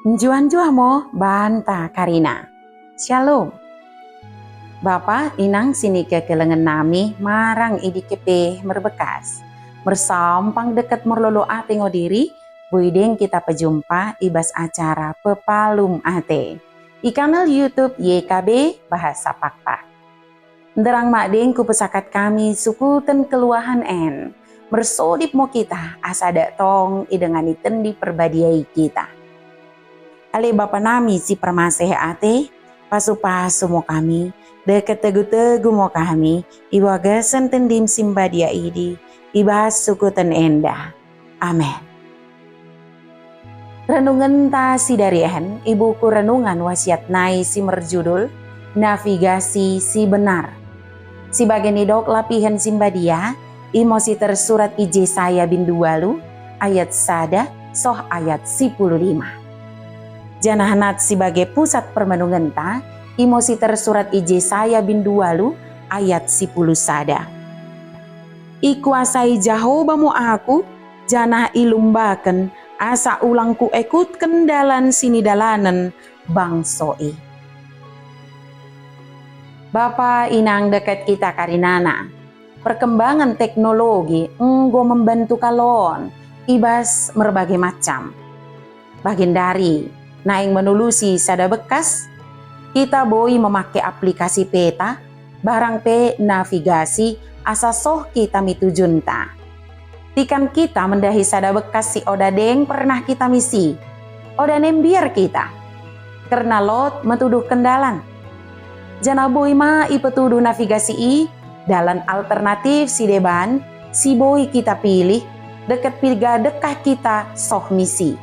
Njuan-juan mo banta Karina. Shalom. Bapa inang sini ke kelengan nami marang idi kepe merbekas. Mersampang dekat merlolo ate ngodiri, buideng kita pejumpa ibas acara pepalum ate. Di kanal YouTube YKB Bahasa Pakpak. Nderang makdeng ku pesakat kami sukuten keluahan en. Mersodip mo kita asa tong idengani tendi perbadiai kita. Ale bapa nami si permaseh ate, pasu-pasu mo kami, deket tegu-tegu mo kami, iwaga sentendim simbadia idi, ibas sukutan endah. Amin. Renungan ta si darian, ibuku renungan wasiat nai si merjudul, navigasi si benar. Si bagian idok lapihan simbadia, imosi tersurat ije saya bin dualu, ayat sada, soh ayat 15. Janahanat sebagai pusat permenungan ta, imosi tersurat ije saya bin dualu ayat 10 sada. Ikuasai Jehovah mu aku, janah ilumbaken, asa ulangku ekut kendalan sini dalanan bangsoi. Bapa inang dekat kita karinana, perkembangan teknologi enggo membantu kalon, ibas berbagai macam. Bagian dari naing menulusi sada bekas, kita boi memakai aplikasi peta, barang pe navigasi asa soh kita mitujunta. Tikan kita mendahi sada bekas si oda deng pernah kita misi, oda nembiar kita. Karena lot metuduh kendalan. Jana boi ma ipetuduh navigasi i, dalan alternatif si deban, si boi kita pilih, deket pilga dekah kita soh misi.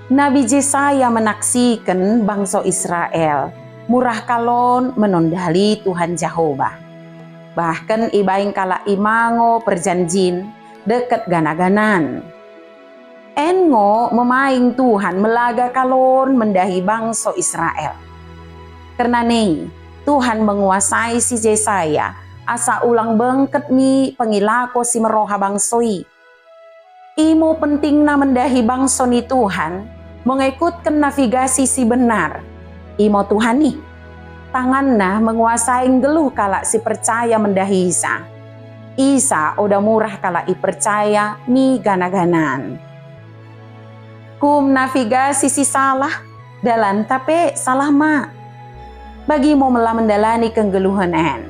Nabi Yesaya menaksikan bangsa Israel, murah kalon menondali Tuhan Jehovah. Bahkan ibaing kala imango perjanjin deket ganaganan. Engo memaing Tuhan melaga kalon mendahi bangsa Israel. Karena nih, Tuhan menguasai si Yesaya, asa ulang bengket mi pengilako si meroha bangsoi. Imo pentingna mendahi bangsa ni Tuhan, mengikutkan navigasi si benar. Imo Tuhan nih, tanganna menguasai geluh kala si percaya mendahi Isa. Isa oda murah kala i percaya mi ganaganan. Kum navigasi si salah, dalan tapi salah ma. Bagi mo melah mendalani kenggeluhan en.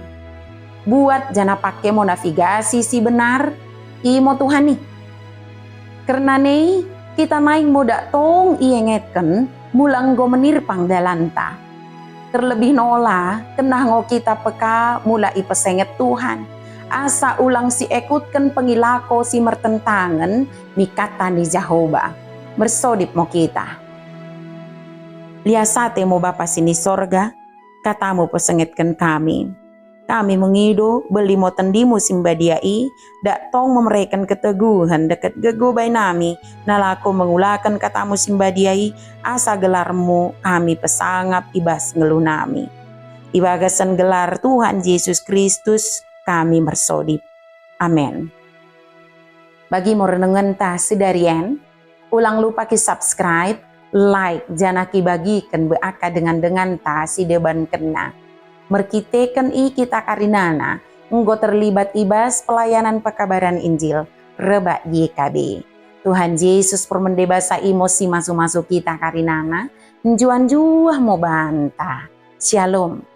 Buat jana pake mo navigasi si benar, imo Tuhan nih. Karena nih, kita naik moda tong iengetken mulang go menirpang dalanta. Terlebih nola kena ngo kita peka mula ipesenget Tuhan. Asa ulang si ekutken pengilako si mertentangan mikata ni Jehovah. Bersodip mo kita. Liasate mo Bapa sini sorga, katamu pesengetken kami. Kami mengido beli mo tendimu simbadiai, dak tong memeraikan keteguhan dekat gegobay nami, nalako mengulakan katamu simbadiai, asa gelarmu kami pesangap ibas ngelunami. Ibagasan gelar Tuhan Yesus Kristus kami bersodip. Amin. Bagi mo renungan ta sedarian, ulang lupa ki subscribe, like, janaki bagikan beaka dengan ta si deban kena. Merkitekan i kita karinana, enggo terlibat ibas pelayanan pekabaran Injil, reba YKB. Tuhan Yesus permendebasa emosi masuk-masuk kita karinana, njuan-juah mo banta. Shalom.